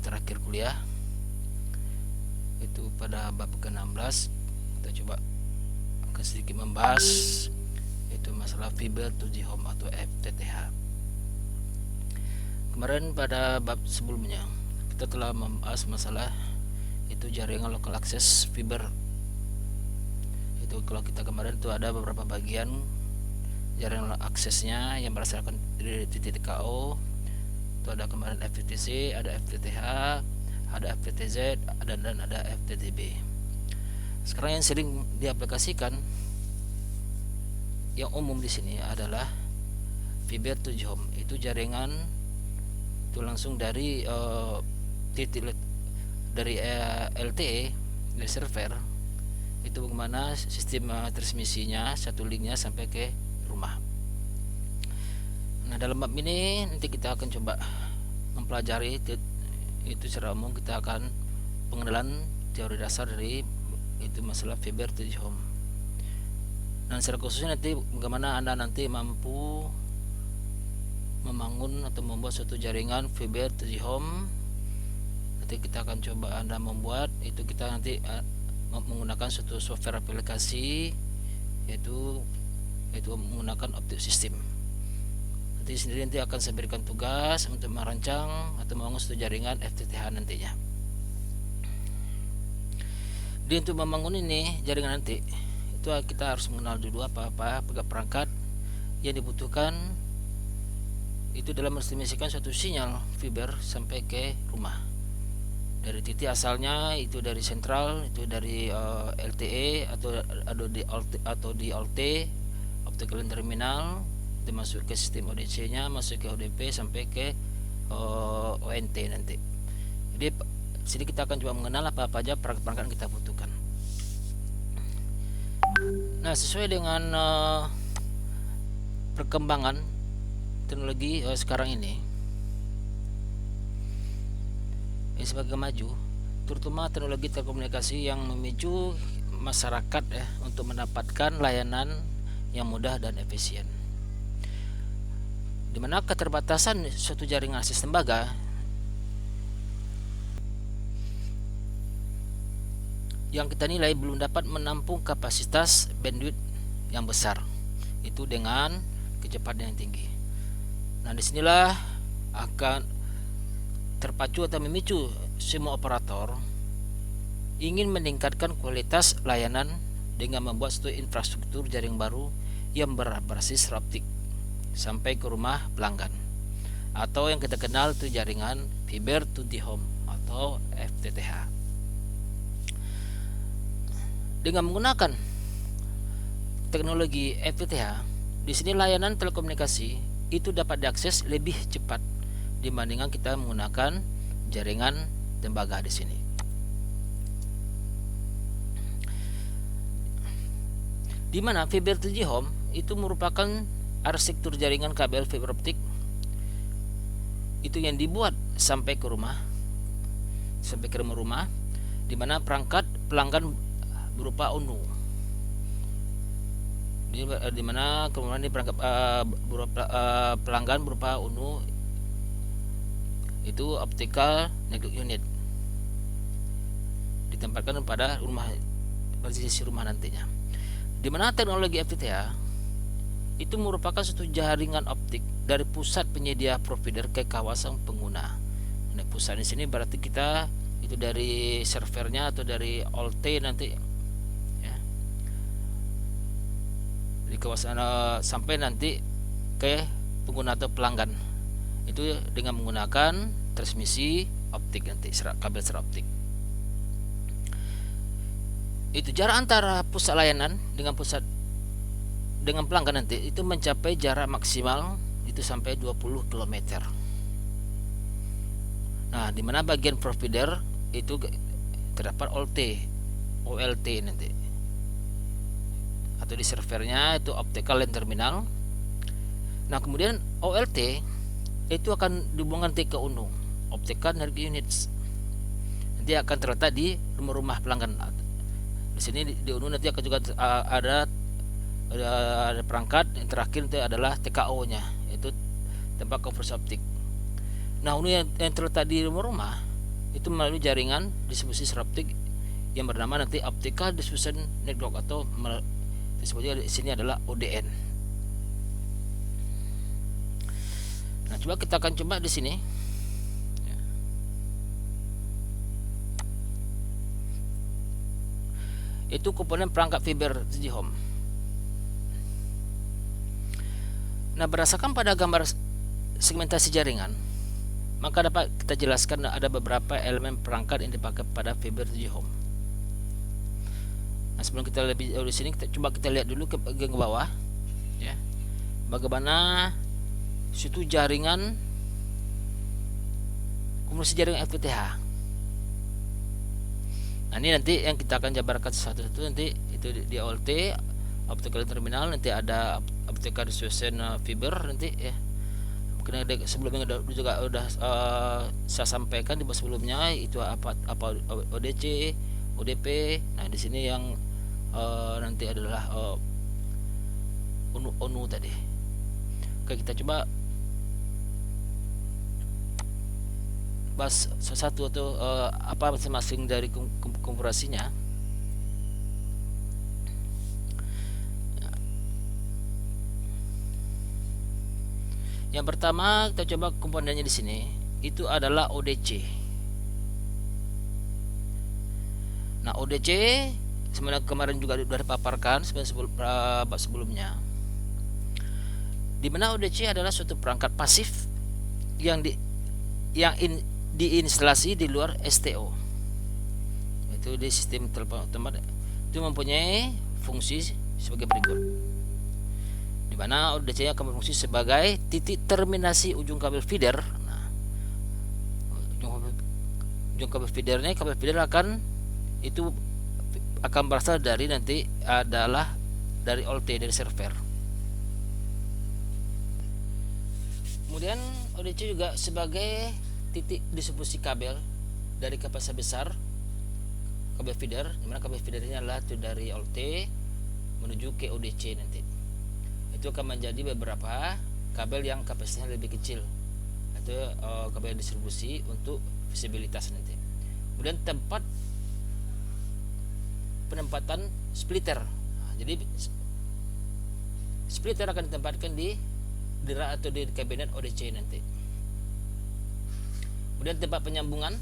terakhir kuliah, itu pada bab ke-16. Kita coba akan sedikit membahas itu masalah fiber to the home atau FTTH. Kemarin pada bab sebelumnya kita telah membahas masalah itu jaringan local access fiber. Itu kalau kita kemarin itu ada beberapa bagian jaringan aksesnya yang berdasarkan dari titik TKO. Itu ada kemarin FTTC, ada FTTH, ada FTTZ, dan ada FTTB. Sekarang yang sering diaplikasikan yang umum di sini adalah fiber to the home. Itu jaringan itu langsung dari titik dari LTE dari server. Itu bagaimana sistem transmisinya, satu linknya sampai ke rumah. Nah, dalam bab ini nanti kita akan coba mempelajari itu secara umum. Kita akan pengenalan teori dasar dari itu masalah fiber to the home. Dan secara khususnya nanti bagaimana Anda nanti mampu membangun atau membuat suatu jaringan fiber to the home. Nanti kita akan coba Anda membuat itu, kita nanti menggunakan suatu software aplikasi yaitu menggunakan optic system. Nanti sendiri nanti akan saya berikan tugas untuk merancang atau membangun suatu jaringan FTTH nantinya. Jadi untuk membangun ini jaringan nanti itu kita harus mengenal dulu apa perangkat yang dibutuhkan itu dalam mentransmisikan suatu sinyal fiber sampai ke rumah. Dari titik asalnya itu dari sentral, itu dari LTE atau di OLT optical terminal, itu masuk ke sistem ODC nya, masuk ke ODP sampai ke ONT nanti. Jadi sini kita akan coba mengenal apa aja perangkat yang kita butuhkan. Nah, sesuai dengan perkembangan teknologi sekarang ini semakin maju, terutama teknologi telekomunikasi yang memicu masyarakat untuk mendapatkan layanan yang mudah dan efisien. Di mana keterbatasan suatu jaringan akses tembaga yang kita nilai belum dapat menampung kapasitas bandwidth yang besar itu dengan kecepatan yang tinggi. Nah, disinilah akan terpacu atau memicu semua operator ingin meningkatkan kualitas layanan dengan membuat suatu infrastruktur jaring baru yang berbasis optik sampai ke rumah pelanggan, atau yang kita kenal itu jaringan fiber to the home atau FTTH. Dengan menggunakan teknologi FTTH, di sini layanan telekomunikasi itu dapat diakses lebih cepat dibandingkan kita menggunakan jaringan tembaga di sini. Di mana fiber to the home itu merupakan arsitektur jaringan kabel fiber optik itu yang dibuat sampai ke rumah, di mana perangkat pelanggan berupa UNU. Di mana kemudian di perangkat pelanggan berupa UNU itu optical network unit ditempatkan pada rumah, posisi rumah nantinya. Di mana teknologi FTTH itu merupakan suatu jaringan optik dari pusat penyedia provider ke kawasan pengguna. Nah, pusat di sini berarti kita itu dari servernya atau dari OLT nanti ya, di kawasan sampai nanti ke pengguna atau pelanggan. Itu dengan menggunakan transmisi optik nanti, kabel serat optik. Itu jarak antara pusat layanan dengan pelanggan nanti itu mencapai jarak maksimal itu sampai 20 km. Nah, di mana bagian provider itu terdapat OLT nanti. Atau di servernya itu optical line terminal. Nah, kemudian OLT itu akan dihubungkan ke UNU, optical network units. Nanti akan terletak di rumah pelanggan. Di sini di UNU nanti akan juga ada perangkat yang terakhir itu adalah TKO-nya, yaitu tempat konversi optik. Nah, UNU yang terletak di rumah itu melalui jaringan distribusi seroptik yang bernama nanti Optical Distribution Network atau disebutnya di sini adalah ODN. Nah, coba kita akan coba di sini. Itu komponen perangkat fiber 3G home. Nah, berdasarkan pada gambar segmentasi jaringan, maka dapat kita jelaskan ada beberapa elemen perangkat yang dipakai pada fiber 3G home. Nah, sebelum kita lebih jauh di sini, coba kita lihat dulu ke bagian bawah, ya, bagaimana situ jaringan komunikasi jaringan FTTH. Nah, ini nanti yang kita akan jabarkan satu-satu nanti itu di OLT optical terminal, nanti ada optical distribution fiber nanti ya. Mungkin ada sebelumnya juga udah saya sampaikan di bawah sebelumnya itu apa ODC, ODP. Nah, di sini yang nanti adalah ONU tadi. Oke, kita coba bahas satu atau apa masing-masing dari konfigurasinya. Yang pertama kita coba komponennya di sini itu adalah ODC. Nah, ODC sebenarnya kemarin juga sudah dipaparkan sebelumnya. Di mana ODC adalah suatu perangkat pasif yang diinstalasi di luar STO. Itu di sistem telepon otomatis. Itu mempunyai fungsi sebagai berikut. Di mana ODC akan berfungsi sebagai titik terminasi ujung kabel feeder. Nah, ujung kabel feedernya, kabel feeder akan berasal dari nanti adalah dari OLT, dari server. Kemudian ODC juga sebagai titik distribusi kabel dari kapasitas besar kabel feeder, dimana kabel feedernya adalah itu dari OLT menuju ke ODC nanti. Itu akan menjadi beberapa kabel yang kapasitasnya lebih kecil, itu kabel distribusi untuk visibilitas nanti. Kemudian tempat penempatan splitter. Nah, jadi splitter akan ditempatkan di rak atau di kabinet ODC nanti. Kemudian tempat penyambungan.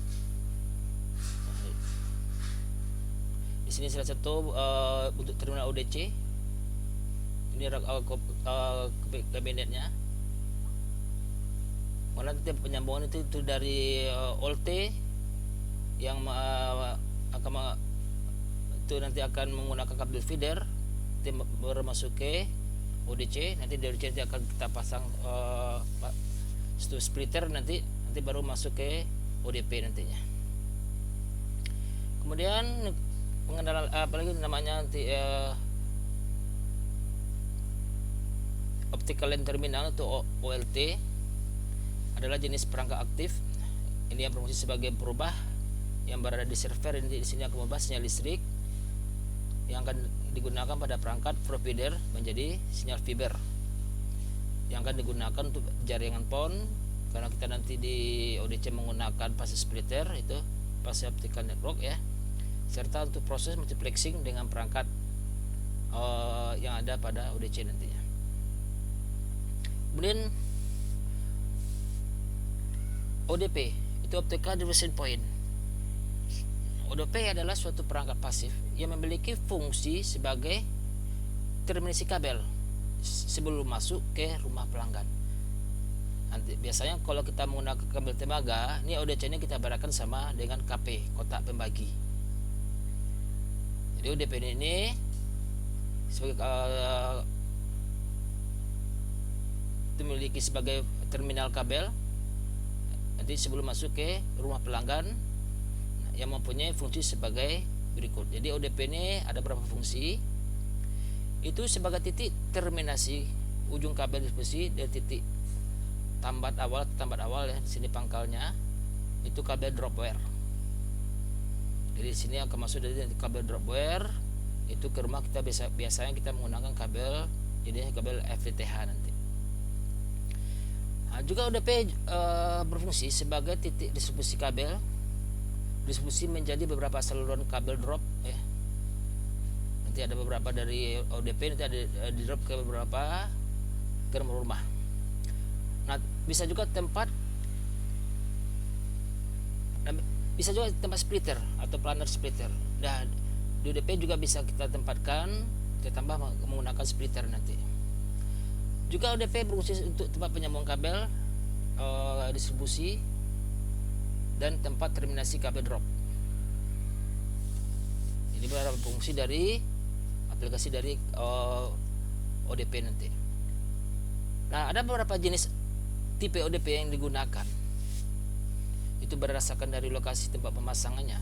Di sini salah satu untuk terminal ODC. Ini rak kabinetnya. Mana tempat penyambungan itu dari OLT yang itu nanti akan menggunakan kabel feeder baru masuk ke ODC. Nanti dari ODC akan kita pasang splitter nanti baru masuk ke ODP nantinya. Kemudian pengenalan apalagi namanya nanti optical line terminal atau OLT adalah jenis perangkat aktif. Ini yang berfungsi sebagai perubah yang berada di server. Di sini akan mengubah sinyal listrik yang akan digunakan pada perangkat provider menjadi sinyal fiber yang akan digunakan untuk jaringan PON, karena kita nanti di ODC menggunakan passive splitter, itu passive optical network ya, serta untuk proses multiplexing dengan perangkat yang ada pada ODC nantinya. Kemudian ODP itu optical distribution point. ODP adalah suatu perangkat pasif yang memiliki fungsi sebagai terminasi kabel sebelum masuk ke rumah pelanggan. Nanti biasanya kalau kita menggunakan kabel tembaga, ini ODC ini kita ibaratkan sama dengan KP, kotak pembagi. Jadi ODP ini sebagai memiliki sebagai terminal kabel nanti sebelum masuk ke rumah pelanggan yang mempunyai fungsi sebagai berikut. Jadi ODP ini ada beberapa fungsi. Itu sebagai titik terminasi ujung kabel distribusi dari titik tambat awal ya, di sini pangkalnya itu kabel drop wire. Jadi di sini akan masuk dari kabel drop wire itu ke rumah kita, biasanya kita menggunakan kabel jadi kabel FTTH nanti. Nah, juga ODP berfungsi sebagai titik distribusi kabel distribusi menjadi beberapa saluran kabel drop ya. Nanti ada beberapa dari ODP nanti ada di drop ke beberapa ke rumah. Nah, bisa juga tempat splitter atau planar splitter. Dan di ODP juga bisa kita tempatkan, kita tambah menggunakan splitter nanti. Juga ODP berfungsi untuk tempat penyambung kabel, distribusi, dan tempat terminasi kabel drop. Ini beberapa fungsi dari aplikasi dari ODP nanti. Nah, ada beberapa jenis tipe ODP yang digunakan. Itu berdasarkan dari lokasi tempat pemasangannya.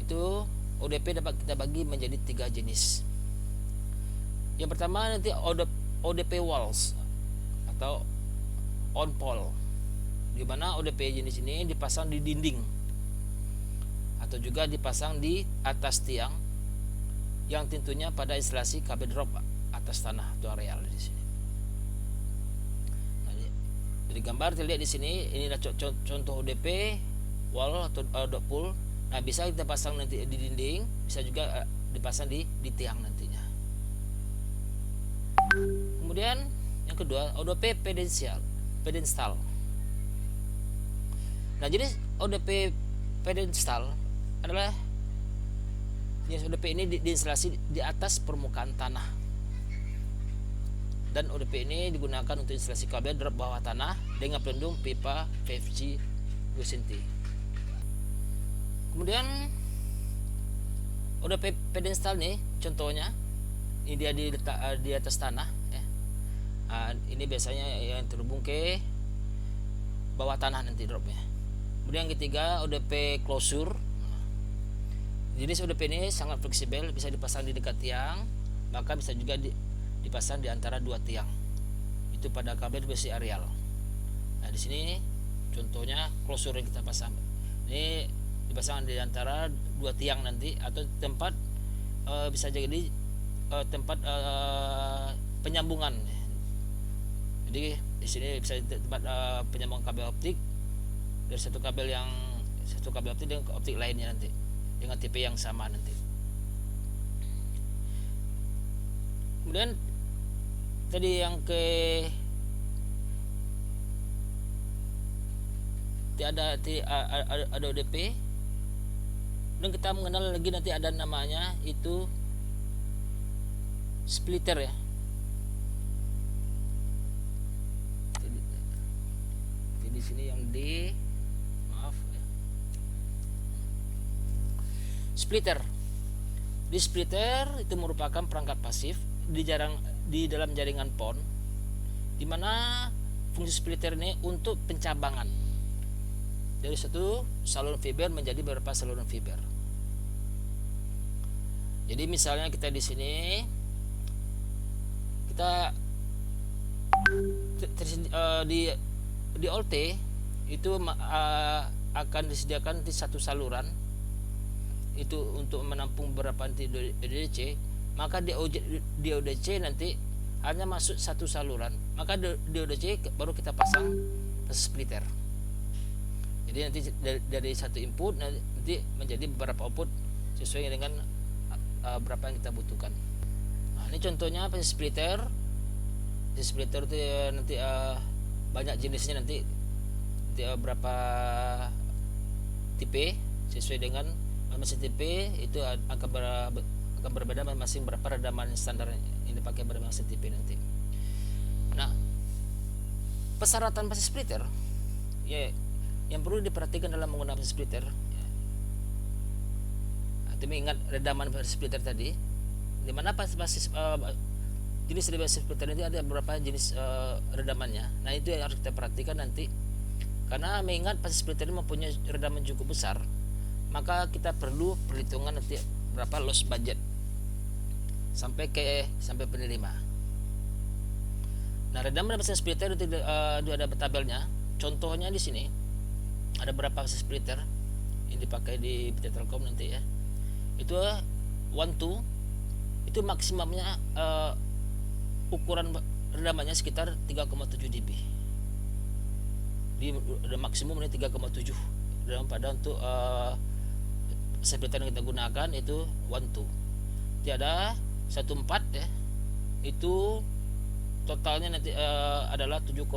Itu ODP dapat kita bagi menjadi 3 jenis. Yang pertama nanti ODP walls atau on pole, di mana ODP jenis ini dipasang di dinding atau juga dipasang di atas tiang, yang tentunya pada instalasi kabel drop atas tanah atau areal di sini. Nah, jadi gambar terlihat di sini, ini adalah contoh ODP wall atau dot pole. Nah, bisa kita pasang nanti di dinding, bisa juga dipasang di tiang nantinya. Kemudian yang kedua ODP pedestal. Nah, jadi ODP pedestal adalah jenis ODP ini diinstalasi di atas permukaan tanah, dan ODP ini digunakan untuk instalasi kabel drop bawah tanah dengan pelindung pipa PVC 2 cm. Kemudian ODP pedestal nih contohnya, ini dia di atas tanah ya. Nah, ini biasanya yang terhubung ke bawah tanah nanti dropnya. Kemudian yang ketiga ODP closure. Jenis ODP ini sangat fleksibel, bisa dipasang di dekat tiang, maka bisa juga dipasang di antara 2 tiang. Itu pada kabel besi aerial. Nah, di sini contohnya closure yang kita pasang. Ini dipasang di antara 2 tiang nanti, atau tempat bisa jadi tempat penyambungan. Jadi di sini bisa tempat penyambungan kabel optik dari satu kabel optik dengan optik lainnya nanti dengan tipe yang sama nanti. Kemudian tadi yang ada ODP, dan kita mengenal lagi nanti ada namanya itu splitter ya. Jadi di sini yang splitter. Di splitter itu merupakan perangkat pasif di dalam jaringan PON, di mana fungsi splitter ini untuk pencabangan dari satu saluran fiber menjadi beberapa saluran fiber. Jadi misalnya kita di sini kita di OLT itu akan disediakan di satu saluran itu untuk menampung beberapa nanti ODC, maka di ODC nanti hanya masuk satu saluran, maka di ODC baru kita pasang splitter. Jadi nanti dari satu input nanti menjadi beberapa output sesuai dengan berapa yang kita butuhkan. Nah, ini contohnya splitter. Di splitter itu nanti banyak jenisnya, nanti berapa tipe sesuai dengan masing tipe itu akan berbeda masing berapa redaman standar yang dipakai pada masing tipe nanti. Nah, persyaratan pasang splitter ya yang perlu diperhatikan dalam menggunakan splitter ya. Nah, ingat redaman splitter tadi, di mana jenis splitter ini ada beberapa jenis redamannya. Nah, itu yang harus kita perhatikan nanti, karena mengingat pasang splitter ini mempunyai redaman cukup besar, maka kita perlu perhitungan nanti berapa loss budget sampai penerima. Nah, redaman pasang splitter itu ada tabelnya. Contohnya di sini ada berapa pasang splitter yang dipakai di PT Telkom nanti ya. Itu 1/2 itu maksimumnya ukuran redamannya sekitar 3,7 dB. Di maksimum ini 3,7 daripada untuk seperti yang kita gunakan itu 1.2. Tiada 1.4 ya, itu totalnya nanti adalah 7,25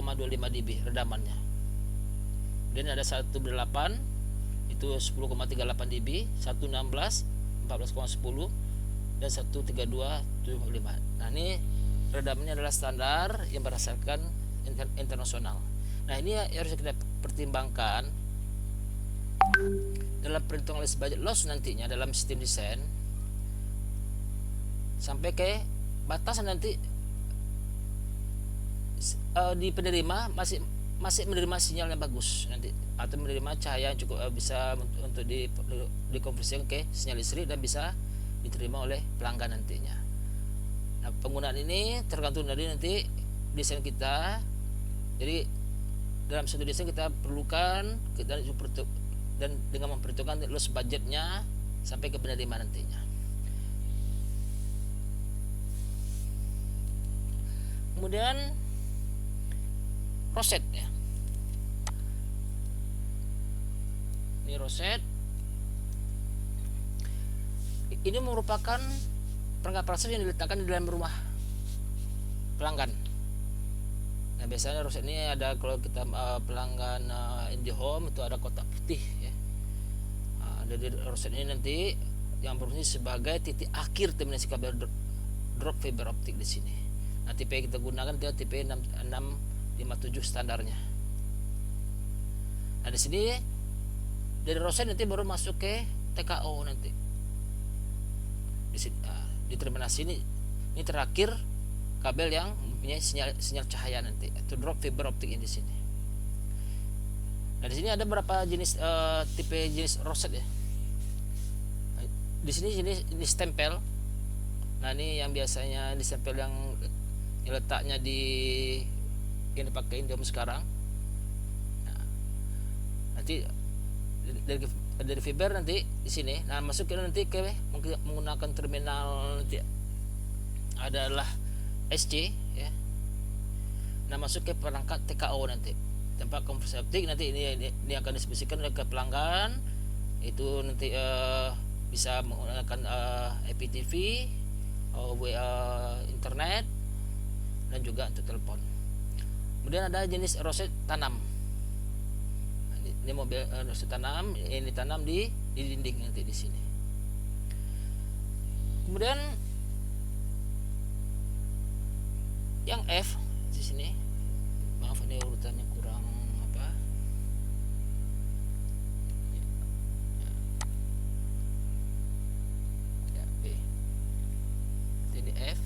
dB redamannya. Dan ada 1.8 itu 10,38 dB, 1.16 14,10, dan 1.32 7,5. Nah, ini redamannya adalah standar yang berdasarkan internasional. Nah, ini harus kita pertimbangkan dalam perhitungan budget loss nantinya dalam sistem desain, sampai ke batasan nanti di penerima masih menerima sinyal yang bagus nanti, atau menerima cahaya yang cukup bisa untuk dikonversikan ke sinyal listrik dan bisa diterima oleh pelanggan nantinya. Nah, penggunaan ini tergantung dari nanti desain kita. Jadi dalam satu desain kita perlukan dan dengan memperhitungkan loss budgetnya sampai ke penerima nantinya. Kemudian roset ya. Ini roset. Ini merupakan perangkat parasel yang diletakkan di dalam rumah pelanggan. Nah, biasanya roset ini ada kalau kita pelanggan IndiHome itu ada kotak putih ya. Jadi roset ini nanti yang berfungsi sebagai titik akhir terminasi kabel drop fiber optik di sini. Nah, tipe yang kita gunakan dia tipe 657 standarnya. Nah, di sini dari roset nanti baru masuk ke TKO nanti. Di sini di terminasi ini terakhir kabel yang mempunyai sinyal cahaya nanti atau drop fiber optik ini di sini. Nah, di sini ada beberapa jenis tipe jenis roset ya. Di sini jenis stempel. Nah, ini yang biasanya stempel yang letaknya yang dipakai IndiHome sekarang. Nah, nanti dari fiber nanti di sini. Nah, masuk ke nanti ke menggunakan terminal nanti adalah SC ya. Nah, masuk ke perangkat TKO nanti, tempat konversi optik. Nanti ini akan dispesifikasikan oleh ke pelanggan. Itu nanti bisa menggunakan IPTV, internet, dan juga untuk telepon. Kemudian ada jenis roset tanam. Ini mobil roset tanam, ini tanam di dinding nanti di sini. Kemudian yang F di sini, maaf ini urutannya kurang apa. Ya, B. Ini F.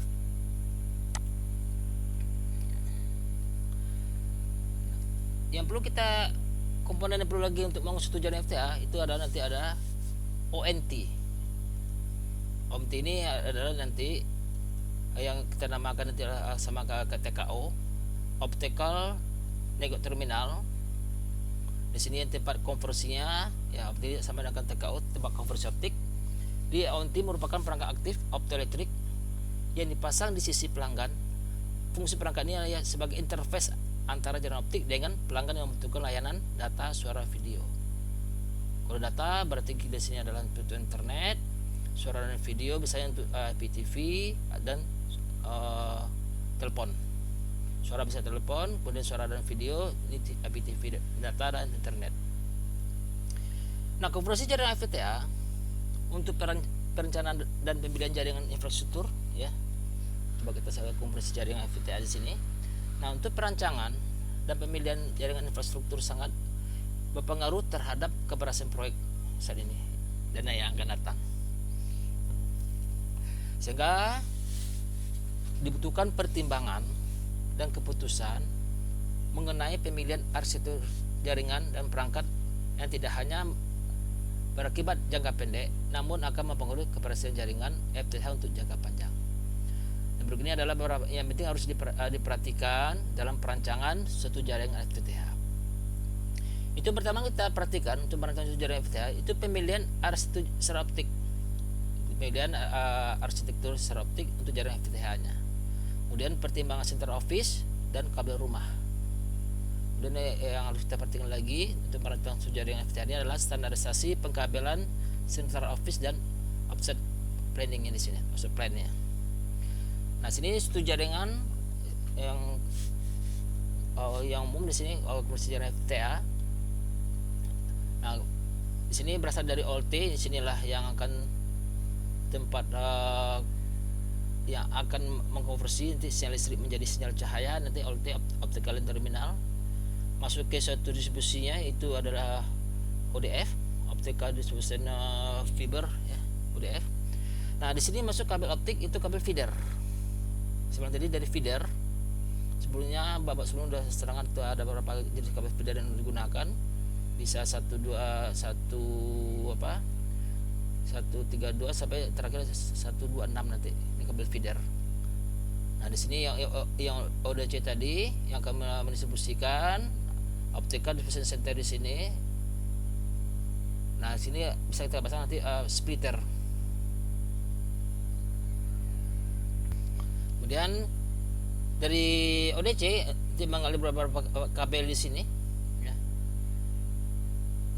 Yang perlu kita komponen yang perlu lagi untuk mengurus tujuan FTA itu ada nanti ada ONT. ONT ini adalah nanti yang kita namakan nanti sama ke TKO, Optical Network Terminal. Di sini yang tempat konversinya ya sama dengan TKO, tempat konversi optik. Di ONT merupakan perangkat aktif optoelektrik yang dipasang di sisi pelanggan. Fungsi perangkat ini adalah sebagai interface antara jaringan optik dengan pelanggan yang membutuhkan layanan data, suara, video. Kalau data berarti di sini adalah untuk internet, suara dan video misalnya untuk IPTV dan telepon. Suara bisa telepon, kemudian suara dan video ini IPTV, data dan internet. Nah, konversi jaringan FTTH untuk perencanaan dan pemilihan jaringan infrastruktur ya. Coba kita lihat konversi jaringan FTTH di sini. Nah, untuk perancangan dan pemilihan jaringan infrastruktur sangat berpengaruh terhadap keberhasilan proyek saat ini dan yang akan datang. Sehingga dibutuhkan pertimbangan dan keputusan mengenai pemilihan arsitektur jaringan dan perangkat yang tidak hanya berakibat jangka pendek namun akan mempengaruhi keberhasilan jaringan FTTH untuk jangka panjang. Berikut ini adalah beberapa yang penting harus diperhatikan dalam perancangan suatu jaringan FTTH. Itu pertama kita perhatikan untuk perancangan suatu jaringan FTTH itu pemilihan arsitektur secara optik. Pemilihan arsitektur secara optik untuk jaringan FTTH-nya. Kemudian pertimbangan center office dan kabel rumah. Dan yang harus kita perhatikan lagi untuk merancang jaringan FTTH ini adalah standarisasi pengkabelan central office dan offset planningnya di sini, offset plan-nya. Nah, sini satu jaringan yang umum di sini jaringan FTTH. Nah, di sini berasal dari OLT. Di sinilah yang akan tempat yang akan mengkonversi nanti sinyal listrik menjadi sinyal cahaya, nanti OLT, optical terminal. Masuk ke satu distribusinya itu adalah ODF, optical distribution fiber ya, ODF. Nah, di sini masuk kabel optik itu kabel feeder. Sebelum tadi dari feeder, sebelumnya babak sebelum sudah serangan itu ada beberapa jenis kabel feeder yang digunakan, bisa 132 sampai terakhir 126 nanti ini kabel feeder. Nah, di sini yang ODC tadi yang akan mendistribusikan optical distribution center di sini. Nah, sini bisa kita pasang nanti splitter. Kemudian dari ODC nanti mengalir beberapa kabel di sini ya.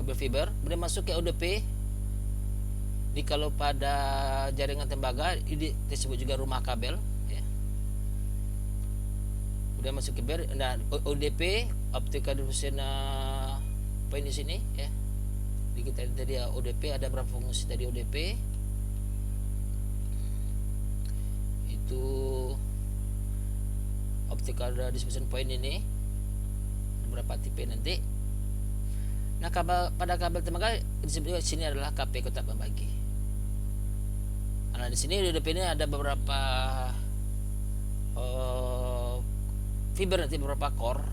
Kabel fiber, kemudian masuk ke ODP. Jadi kalau pada jaringan tembaga ini disebut juga rumah kabel ya. Kemudian masuk ke ber, nah ODP, optical distribution point di sini ya. Jadi kita tadi ODP ada berapa fungsi tadi ODP? Itu optical distribution point ini beberapa tipe nanti. Nah, pada kabel tembaga disebut sini adalah KP, kotak pembagi. Nah, di sini di ODP ini ada beberapa fiber nanti, beberapa core.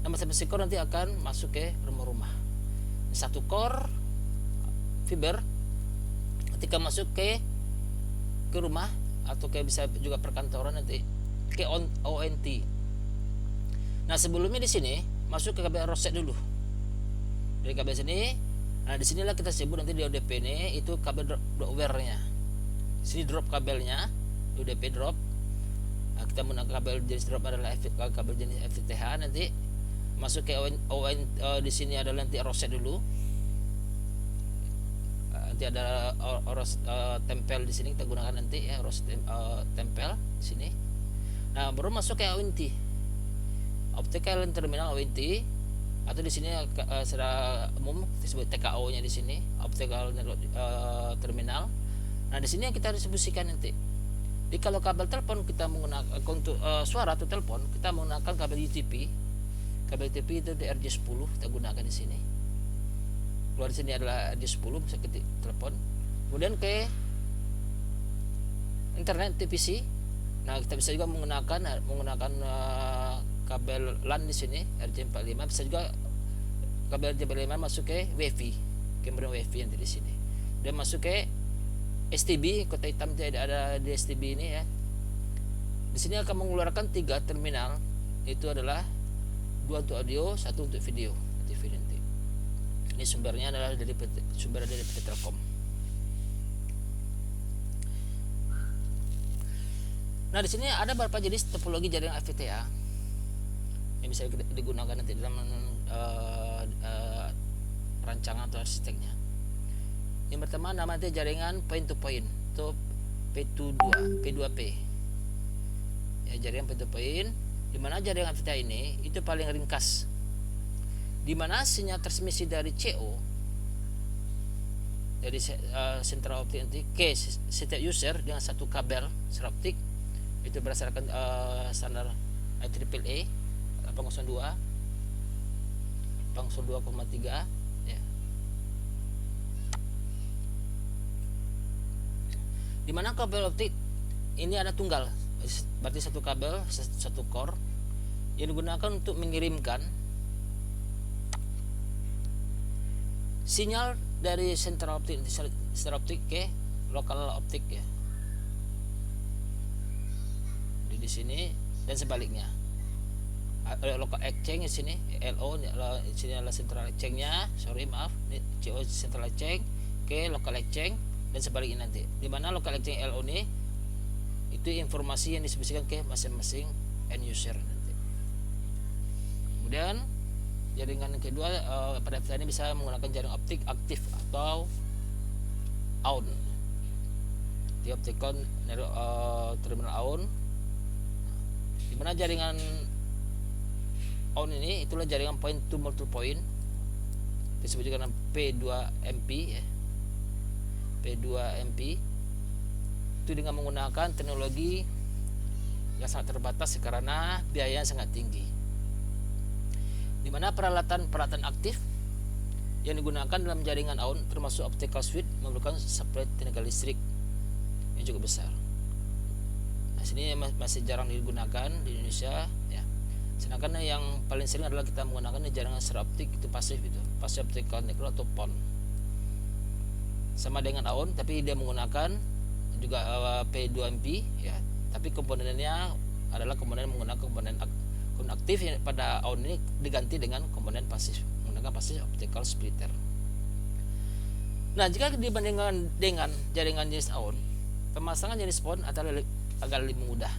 Nah, masing-masing core nanti akan masuk ke rumah-rumah. Satu core fiber ketika masuk ke rumah atau kayak bisa juga perkantoran nanti ke ONT. Nah, sebelumnya di sini masuk ke kabel roset dulu. Dari kabel sini, nah disinilah kita sebut nanti di ODP ini itu kabel drop wire-nya. Sini drop kabelnya, ODP drop. Nah, kita menggunakan kabel jenis drop adalah kabel jenis FTTH. Nanti masuk ke di sini adalah nanti roset dulu. Nanti ada tempel di sini kita gunakan nanti ya, tempel di sini. Nah, baru masuk ke ONT, optical terminal ONT, atau di sini secara umum disebut TKO-nya di sini, optical terminal. Nah, di sini yang kita distribusikan nanti. Jadi kalau kabel telepon kita menggunakan untuk suara atau telepon kita menggunakan kabel UTP. Kabel UTP itu di RJ10 kita gunakan di sini. Keluar di sini adalah RJ10 bisa ke telepon. Kemudian ke internet TPC. Nah, kita bisa juga menggunakan kabel LAN di sini RJ45, bisa juga kabel RJ45 masuk ke WiFi, kemudian WiFi yang di sini. Dan masuk ke STB, kotak hitam tidak ada di STB ini ya. Di sini akan mengeluarkan 3 terminal, itu adalah 2 untuk audio, 1 untuk video, TV nanti. Ini sumbernya adalah dari PT Telkom. Nah, di sini ada beberapa jenis topologi jaringan FTTH yang bisa digunakan nanti dalam rancangan atau arsiteknya. Yang pertama namanya jaringan point to point atau P2P. Ya, jaringan point to point, di mana jaringan FTTH ini itu paling ringkas. Di mana sinyal transmisi dari CO dari central optik nanti ke setiap user dengan satu kabel optik itu berdasarkan standar IEEE 802 802,3 ya. Dimana kabel optik ini ada tunggal, berarti satu kabel, satu core yang digunakan untuk mengirimkan sinyal dari sentral optik ke lokal optik ya. Di sini dan sebaliknya. Local exchange di sini LO, di sini adalah central exchange-nya, ini CO central exchange ke local exchange dan sebaliknya nanti. Di mana local exchange LO ini itu informasi yang distribusikan ke masing-masing end user nanti. Kemudian jaringan kedua pada FTTH ini bisa menggunakan jaring optik aktif atau OWN, di optical terminal OWN, di mana jaringan OWN ini itulah jaringan point to multipoint, disebut juga dengan P2MP ya. P2MP itu dengan menggunakan teknologi yang sangat terbatas karena biaya yang sangat tinggi, di mana peralatan aktif yang digunakan dalam jaringan OWN termasuk optical switch memerlukan suplai tenaga listrik yang cukup besar. Nah, sini masih jarang digunakan di Indonesia ya. Sedangkan yang paling sering adalah kita menggunakan jaringan secara optik itu pasif, itu pasif optical network atau PON. Sama dengan OWN tapi dia menggunakan juga P2MP ya, tapi komponennya adalah komponen menggunakan komponen aktif yang pada OWN ini diganti dengan komponen pasif menggunakan pasif optical splitter. Nah, jika dibandingkan dengan jaringan jenis OWN, pemasangan jenis PON agak lebih mudah,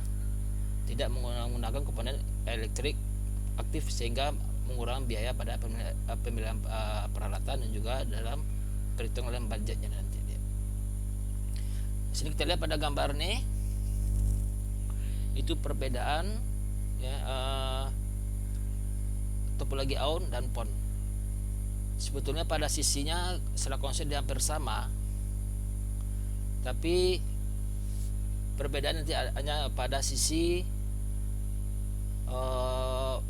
tidak menggunakan komponen elektrik aktif sehingga mengurangi biaya pada pemilihan peralatan dan juga dalam perhitungan budgetnya nanti. Sini kita lihat pada gambar nih, itu perbedaan ya, topologi OWN dan PON. Sebetulnya pada sisinya secara konsep hampir sama, tapi perbedaan nanti hanya pada sisi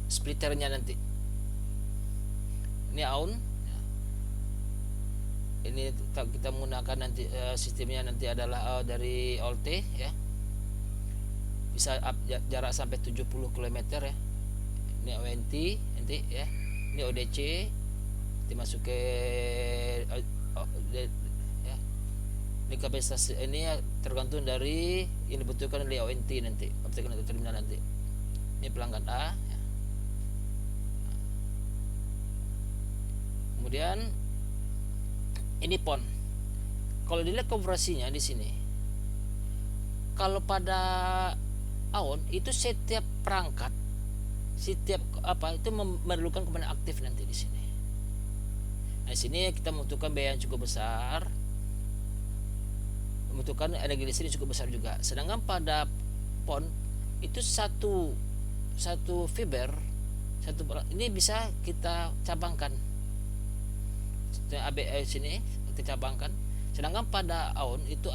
splitternya nanti. Ini OWN, ini kita menggunakan nanti sistemnya nanti adalah dari OLT ya, bisa jarak sampai 70 km ya. Ini ONT nanti ya, ini ODC dimasuk ke ya. Ini kapasitas ini tergantung dari yang dibutuhkan oleh ONT nanti, optical network terminal nanti. Ini pelanggan A ya. Kemudian ini PON. Kalau dilihat konfigurasinya di sini, kalau pada OWN itu setiap perangkat, setiap itu memerlukan komponen aktif nanti di sini. Nah, di sini kita membutuhkan biaya yang cukup besar, membutuhkan energi listrik cukup besar juga. Sedangkan pada PON itu satu fiber, ini bisa kita cabangkan. Sini kita cabangkan. Sedangkan pada OWN itu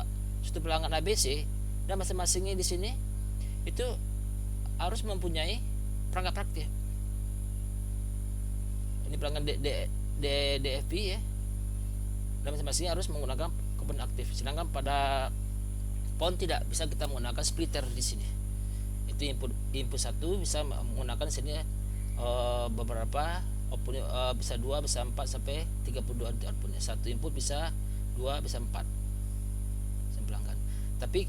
satu pelanggan ABC dan masing-masingnya di sini itu harus mempunyai perangkat praktis. Ini pelanggan DFP ya, dan masing-masing harus menggunakan komponen aktif. Sedangkan pada PON tidak bisa kita menggunakan splitter di sini. Itu input satu bisa menggunakan sini beberapa output, bisa 2, bisa 4 sampai 32 outputnya. Satu input bisa 2, bisa 4 pelanggan. Tapi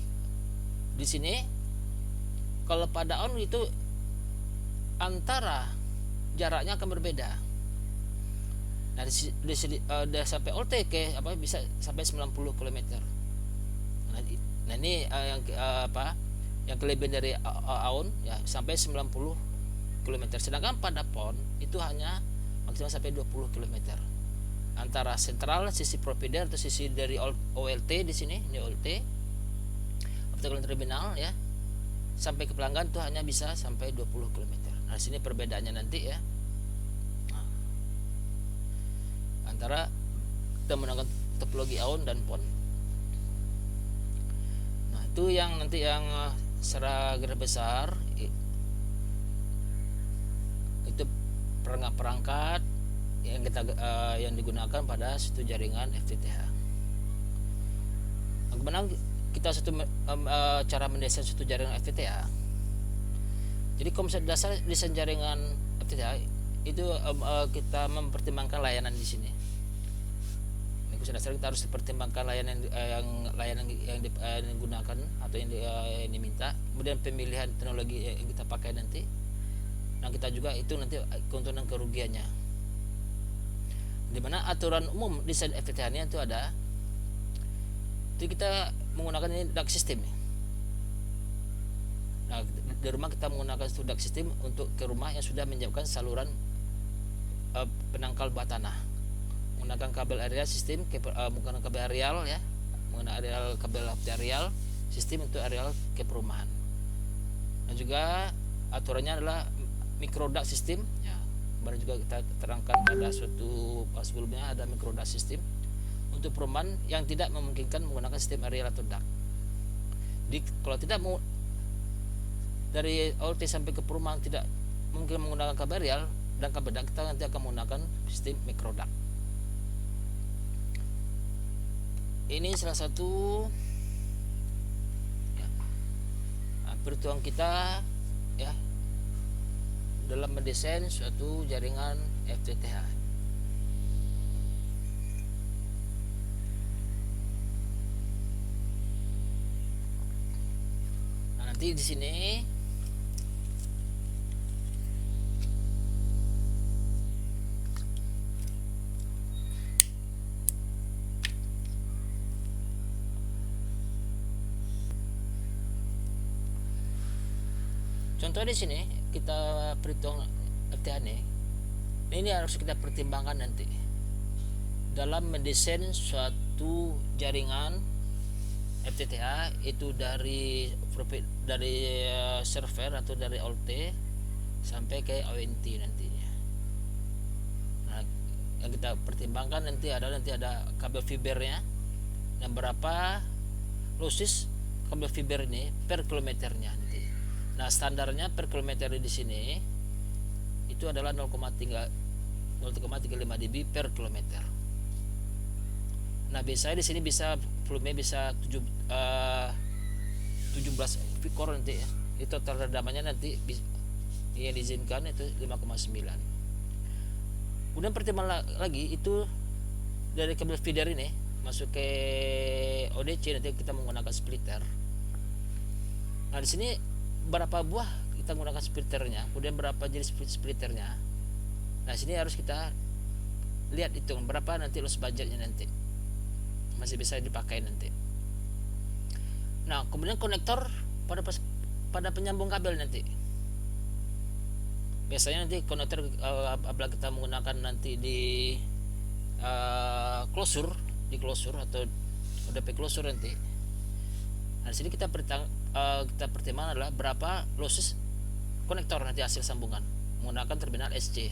di sini kalau pada OWN itu antara jaraknya akan berbeda. Nah, udah sampai OLTK bisa sampai 90 km. Nah, ini yang kelebihan dari OWN ya, sampai 90 km. Sedangkan pada PON itu hanya maksimal sampai 20 km. Antara sentral sisi provider atau sisi dari OLT di sini, ini OLT optical terminal ya, sampai ke pelanggan itu hanya bisa sampai 20 km. Nah, sini perbedaannya nanti ya. Nah, antara kita menggunakan topologi OWN dan PON. Nah, itu yang nanti yang secara garis besar itu perangkat yang yang digunakan pada suatu jaringan FTTH. Bagaimana kita cara mendesain suatu jaringan FTTH? Jadi konsep dasar desain jaringan FTTH itu kita mempertimbangkan layanan di sini. Konsep dasar kita harus mempertimbangkan layanan yang digunakan atau yang diminta, kemudian pemilihan teknologi yang kita pakai nanti, dan kita juga itu nanti keuntungan kerugiannya. Di mana aturan umum desain FTTH ini itu ada, itu kita menggunakan ini duct system. Nah, di rumah kita menggunakan duct system untuk ke rumah yang sudah menyiapkan saluran penangkal bawah tanah menggunakan kabel aerial sistem, menggunakan kabel aerial ya, menggunakan aerial, kabel optik aerial sistem untuk aerial ke perumahan. Dan juga aturannya adalah microduct system ya, kemarin juga kita terangkan pada suatu sebelumnya, ada microduct system untuk perumahan yang tidak memungkinkan menggunakan sistem aerial atau duct. Kalau tidak mau dari OLT sampai ke perumahan tidak mungkin menggunakan kabel aerial dan kabel duct, kita nanti akan menggunakan sistem microduct. Ini salah satu ya, perhitungan kita ya dalam mendesain suatu jaringan FTTH. Nah, nanti di sini contoh di sini kita perhitung FTTH ini harus kita pertimbangkan nanti dalam mendesain suatu jaringan FTTH itu dari server atau dari OLT sampai ke ONT nantinya. Nah, yang kita pertimbangkan nanti ada kabel fibernya dan berapa losses kabel fiber ini per kilometernya nanti. Nah, standarnya per kilometer di sini itu adalah 0,35 dB per kilometer. Nah, biasanya di sini bisa volume bisa 17 pikor nanti ya. Itu total redamannya nanti yang diizinkan itu 5,9. Kemudian pertimbangan lagi itu dari kabel feeder ini masuk ke ODC, nanti kita menggunakan splitter. Nah, di sini berapa buah kita menggunakan splitternya, kemudian berapa jenis splitternya. Nah, sini harus kita lihat hitung berapa nanti loss budgetnya, nanti masih bisa dipakai nanti. Nah, kemudian konektor pada penyambung kabel nanti. Biasanya nanti konektor apabila kita menggunakan nanti di closure atau ODP closure nanti. Nah, di sini kita pertimbangkan adalah berapa losses konektor nanti hasil sambungan menggunakan terminal SC,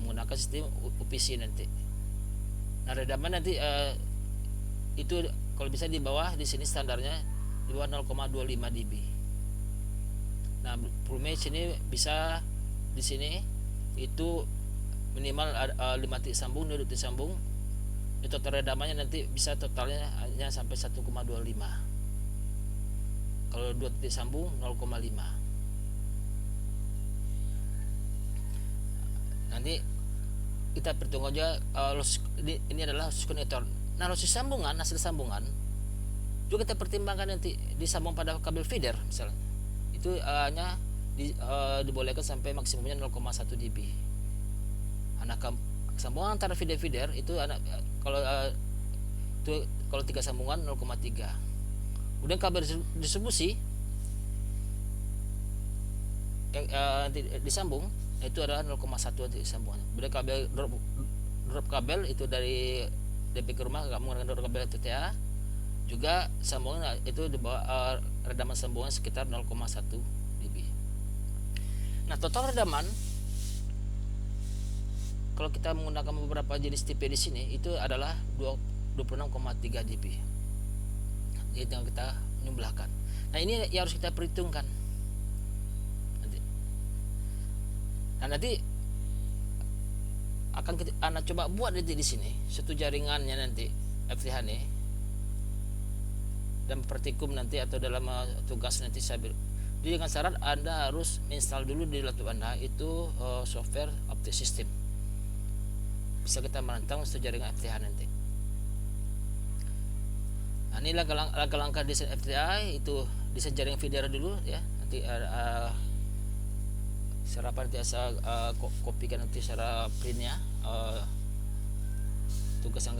menggunakan sistem UPC nanti. Nah, redaman nanti itu kalau bisa di bawah, di sini standarnya di bawah 0,25 dB. Nah, volume sini bisa di sini itu minimal 5 titik sambung, 2 titik sambung. Itu total redamannya nanti bisa totalnya hanya sampai 1,25. Kalau 2 titik sambung 0,5. Nanti kita perhitung aja ini adalah loss konektor. Nah, loss sambungan, hasil sambungan juga kita pertimbangkan nanti disambung pada kabel feeder misalnya. Itu hanya dibolehkan sampai maksimumnya 0,1 dB. Anak sambungan antara feeder itu kalau 3 sambungan 0,3. Kemudian kabel distribusi yang disambung itu adalah 0,1 sambungan. Kemudian kabel drop kabel itu dari DP ke rumah menggunakan drop kabel FTTH juga sambungan itu di bawah redaman sambungan sekitar 0,1 dB. Nah, total redaman kalau kita menggunakan beberapa jenis tipe di sini itu adalah 26,3 dB. Itu yang kita menyebelahkan. Nah, ini yang harus kita perhitungkan. Nanti akan kita coba buat nanti di sini satu jaringannya nanti FTTH ini, dan praktikum nanti atau dalam tugas nanti saya jadi dengan syarat Anda harus install dulu di laptop Anda itu software optic system. Bisa kita merancang satu jaringan FTTH nanti. Nah, ini langkah-langkah desain FTTH itu desain jaringan feeder dulu ya. Nanti serapan nanti saya kopikan nanti secara printnya tugas yang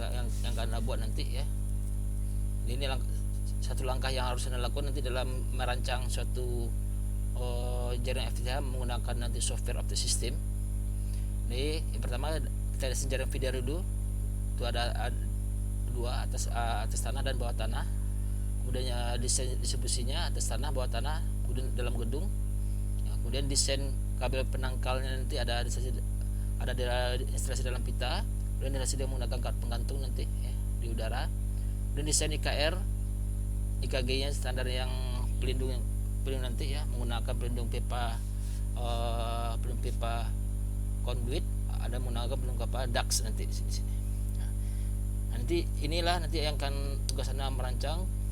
Anda buat nanti ya. Ini satu langkah yang harus Anda lakukan nanti dalam merancang suatu jaringan FTTH menggunakan nanti software optic system. Nih, yang pertama kita desain jaring feeder dulu. Itu ada dua, atas tanah dan bawah tanah. Kemudian desain distribusinya atas tanah, bawah tanah, kemudian dalam gedung. Ya, kemudian desain kabel penangkalnya nanti ada instalasi dalam pita, kemudian instalasi menggunakan kart penggantung nanti ya, di udara. Dan desain IKR, IKG-nya standar yang pelindung nanti ya, menggunakan pelindung pipa conduit, ada menggunakan pelindung pipa ducts nanti di sini. Nah, nanti inilah nanti yang akan tugas Anda merancang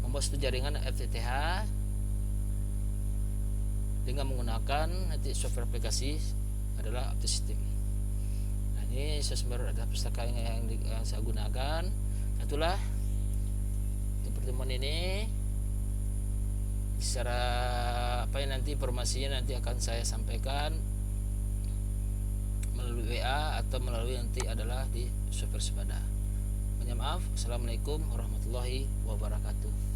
membuat satu jaringan FTTH dengan menggunakan nanti software aplikasi adalah OptiSystem. Nah, ini sumber ada pustaka yang saya gunakan. Itulah untuk pertemuan ini. Secara apa yang nanti informasinya nanti akan saya sampaikan melalui WA atau melalui nanti adalah di software Sepada. Mohon maaf. Assalamualaikum warahmatullahi wabarakatuh.